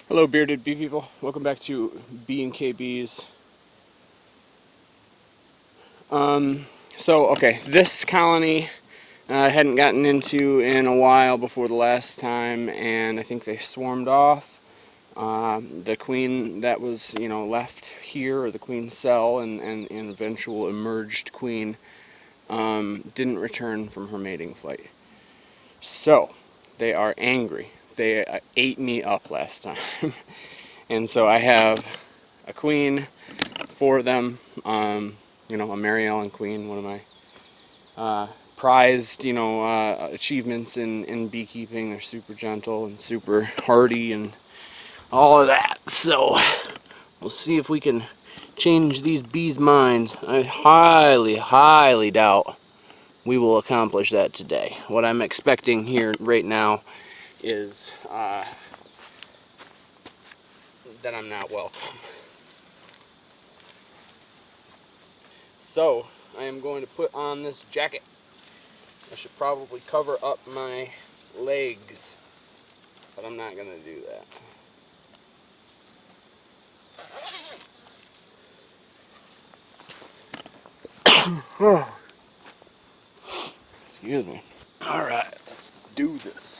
Hello bearded bee people, welcome back to B&K Bees. Okay, this colony I hadn't gotten into in a while before the last time, and I think they swarmed off. The queen that was, left here, or the queen cell, and eventual emerged queen, didn't return from her mating flight. So, they are angry. They ate me up last time. And so I have a queen, 4 of them, a Mary Ellen queen, one of my prized, achievements in beekeeping. They're super gentle and super hardy and all of that. So we'll see if we can change these bees' minds. I highly, highly doubt we will accomplish that today. What I'm expecting here right now is that I'm not welcome. So I am going to put on this jacket. I should probably cover up my legs, but I'm not going to do that. Excuse me. Alright, let's do this.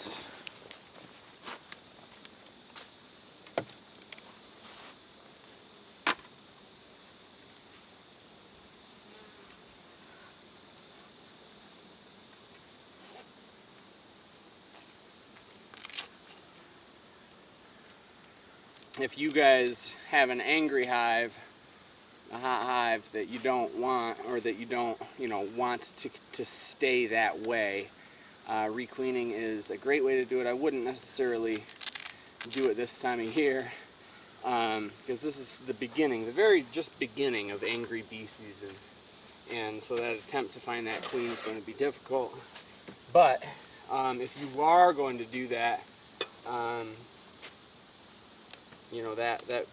If you guys have an angry hive, a hot hive that you don't want, or that you don't, want to stay that way, requeening is a great way to do it. I wouldn't necessarily do it this time of year, because this is the beginning, the very just beginning of angry bee season, and so that attempt to find that queen is going to be difficult. But if you are going to do that, that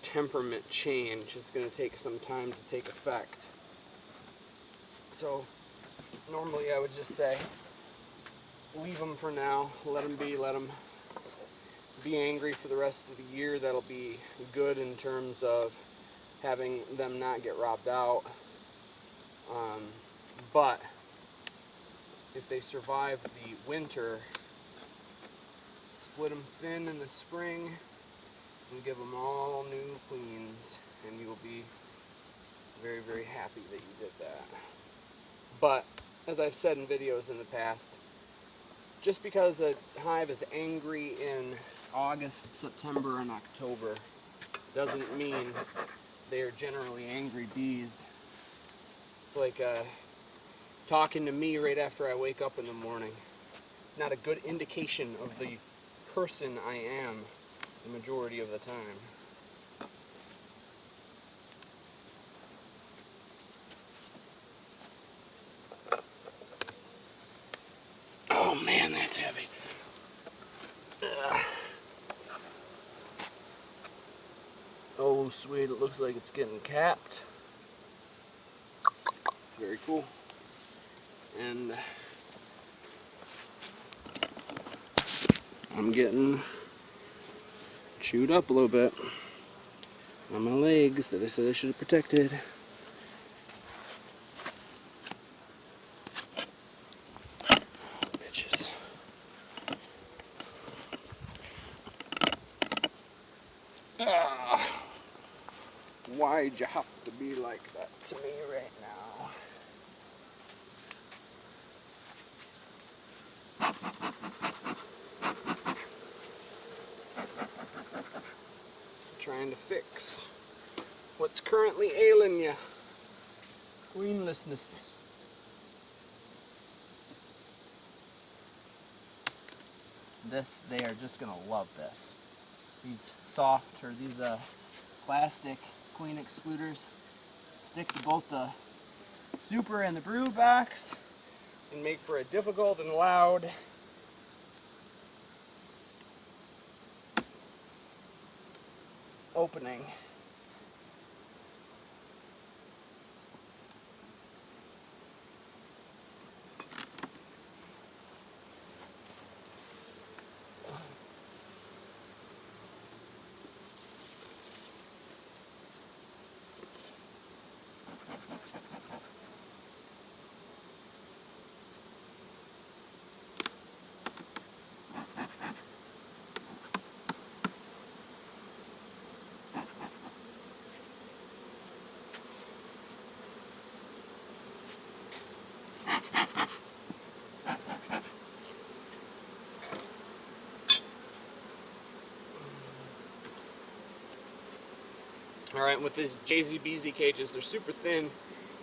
temperament change is going to take some time to take effect. So normally I would just say leave them for now, let them be angry for the rest of the year. That'll be good in terms of having them not get robbed out. But if they survive the winter, split them thin in the spring and give them all new queens, and you will be very, very happy that you did that. But as I've said in videos in the past, just because a hive is angry in August, September, and October doesn't mean they are generally angry bees. It's like talking to me right after I wake up in the morning. Not a good indication of the person I am the majority of the time. Oh man, that's heavy. Ugh. Oh sweet, it looks like it's getting capped. Very cool. And I'm getting chewed up a little bit on my legs that I said I should have protected. Bitches. Why'd you have to be like that to me right now? Trying to fix what's currently ailing you. Queenlessness. They are just gonna love this. These soft, or these plastic queen excluders stick to both the super and the brood box and make for a difficult and loud opening. Alright, with these JZBZ cages, they're super thin.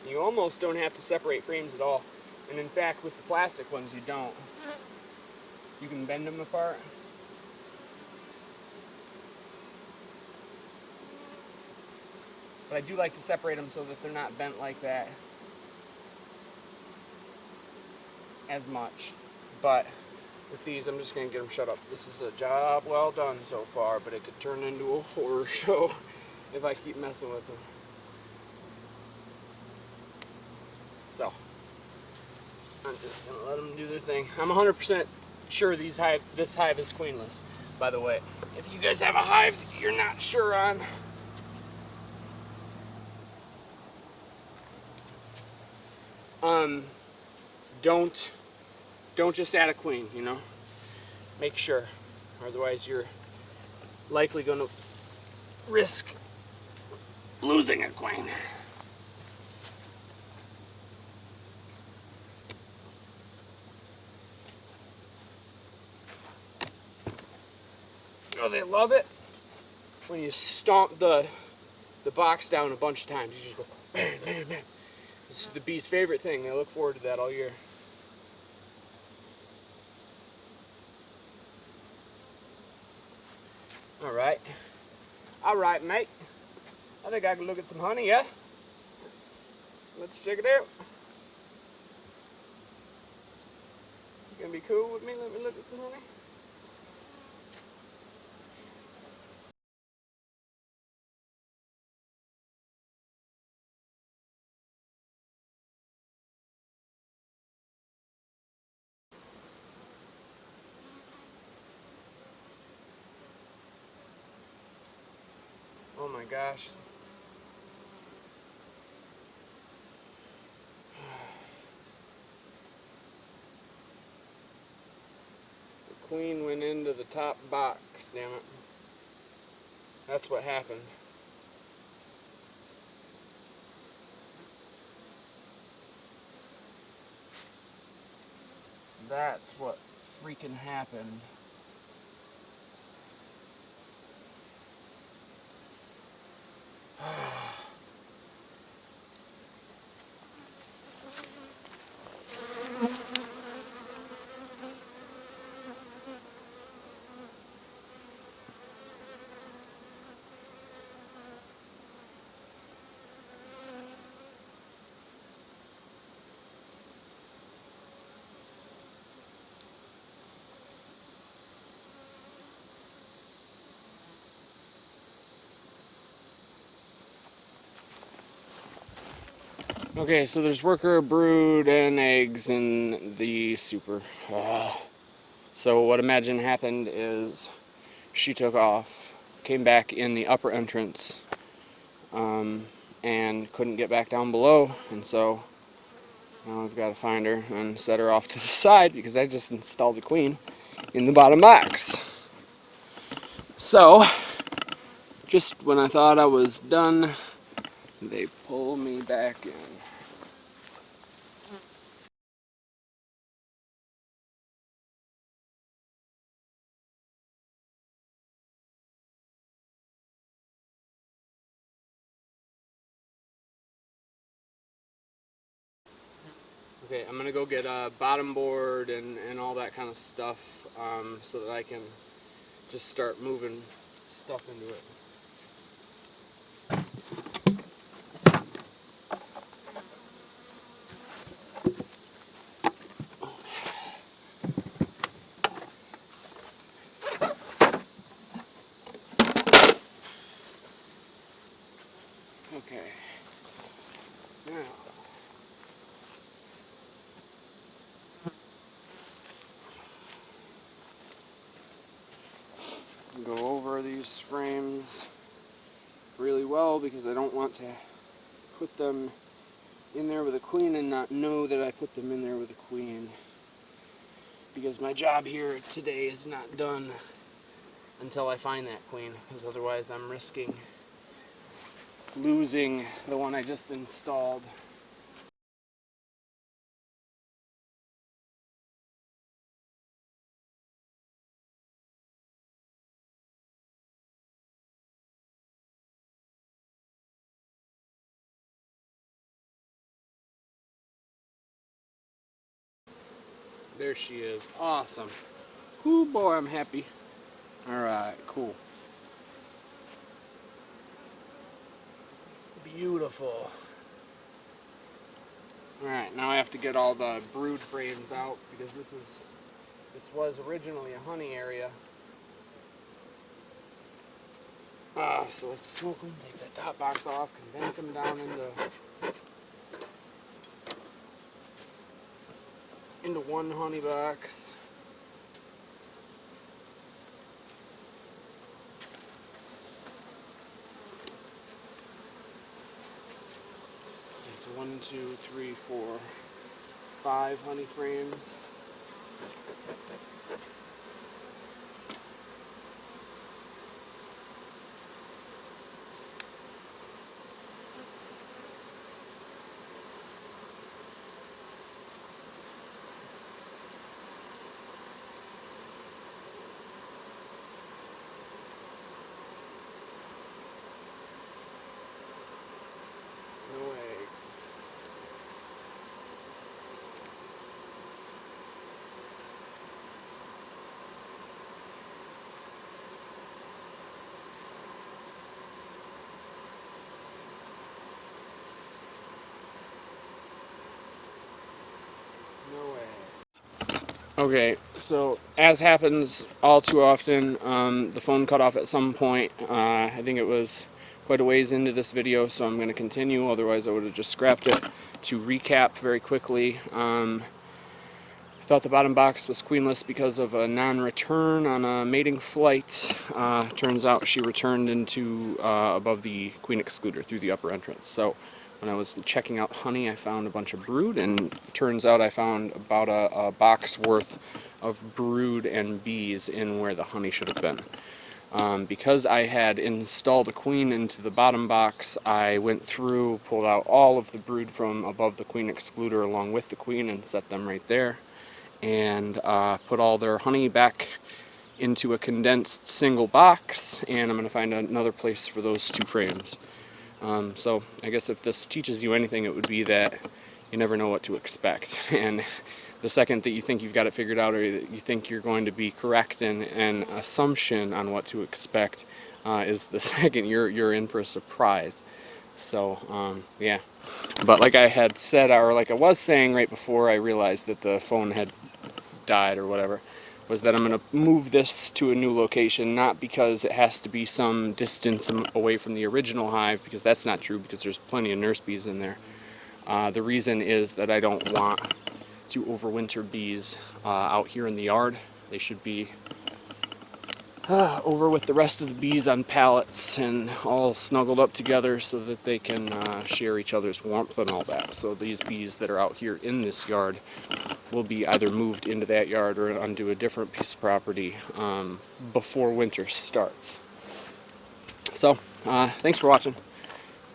You almost don't have to separate frames at all. And in fact, with the plastic ones, you don't. You can bend them apart. But I do like to separate them so that they're not bent like that as much. But with these, I'm just going to get them shut up. This is a job well done so far, but it could turn into a horror show if I keep messing with them. So, I'm just going to let them do their thing. I'm 100% sure this hive is queenless, by the way. If you guys have a hive that you're not sure on, don't just add a queen, you know? Make sure. Otherwise, you're likely going to risk losing a queen. Oh, they love it when you stomp the box down a bunch of times. You just go bam, bam, bam. This is the bee's favorite thing. They look forward to that all year. Alright. Alright, mate. I think I can look at some honey, yeah? Let's check it out. You gonna be cool with me? Let me look at some honey. Oh my gosh. The queen went into the top box, damn it. That's what happened. That's what freaking happened. Okay, so there's worker brood and eggs in the super. So what I imagine happened is she took off, came back in the upper entrance, and couldn't get back down below, and so now I've got to find her and set her off to the side because I just installed a queen in the bottom box. So, just when I thought I was done, they pull me back in. Okay, I'm gonna go get a bottom board and all that kind of stuff so that I can just start moving stuff into it. Okay, now go over these frames really well because I don't want to put them in there with a queen and not know that I put them in there with a queen, because my job here today is not done until I find that queen, because otherwise I'm risking losing the one I just installed. There she is. Awesome. Ooh, boy, I'm happy. Alright, cool. Beautiful. Alright, now I have to get all the brood frames out because this was originally a honey area. So let's smoke them, take that top box off, condense them down into one honey box. So 1, 2, 3, 4, 5 honey frames. No eggs. No eggs. Okay, so as happens all too often, the phone cut off at some point. I think it was quite a ways into this video, so I'm going to continue, otherwise I would have just scrapped it. To recap very quickly, I thought the bottom box was queenless because of a non-return on a mating flight. Turns out she returned into above the queen excluder through the upper entrance. So when I was checking out honey, I found a bunch of brood, and turns out I found about a box worth of brood and bees in where the honey should have been. Because I had installed a queen into the bottom box, I went through, pulled out all of the brood from above the queen excluder along with the queen and set them right there, and put all their honey back into a condensed single box, and I'm going to find another place for those 2 frames. So I guess if this teaches you anything, it would be that you never know what to expect, and the second that you think you've got it figured out, or that you think you're going to be correct in an assumption on what to expect, is the second you're in for a surprise. So yeah, but like I had said, or like I was saying right before I realized that the phone had died or whatever, was that I'm going to move this to a new location, not because it has to be some distance away from the original hive, because that's not true, because there's plenty of nurse bees in there. The reason is that I don't want to overwinter bees out here in the yard. They should be over with the rest of the bees on pallets and all snuggled up together so that they can share each other's warmth and all that. So these bees that are out here in this yard will be either moved into that yard or onto a different piece of property before winter starts. So thanks for watching.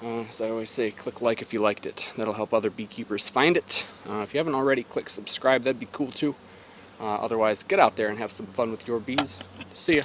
As I always say, click like if you liked it. That'll help other beekeepers find it. If you haven't already, click subscribe. That'd be cool too. Otherwise, get out there and have some fun with your bees. See ya.